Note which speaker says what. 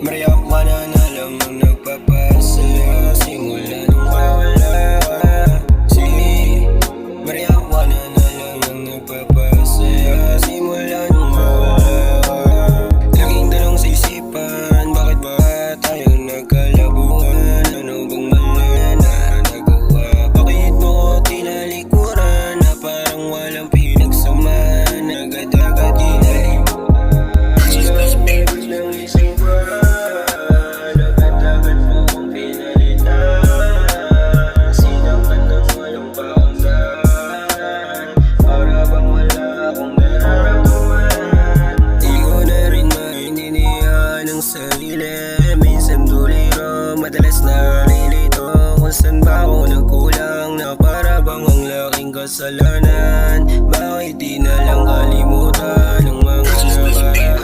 Speaker 1: Marijuana na lang ang nagpapasaya simula nung wala ka. Marijuana na lang ang nagpapasaya simula nung wala ka. Laging tanong sa isipan, bakit ba tayo nagkalabuan? Ano bang mali na nagawa? Bakit mo ko tinalikuran na parang walang pinagsamahan? Agad-agad ginalimutan ng isang buwan. Agad-agad mo kong pinalitan. Sinampan ng walang paundan. Para bang wala akong nararamdaman. Di ko na rin maintindihan ang sarili. Minsan tuliro, madalas nalilito. Kung saan ba ako nagkulang na para bang ang laking kasalanan. Bakit di na lang kalimutan ang mga nakaraan?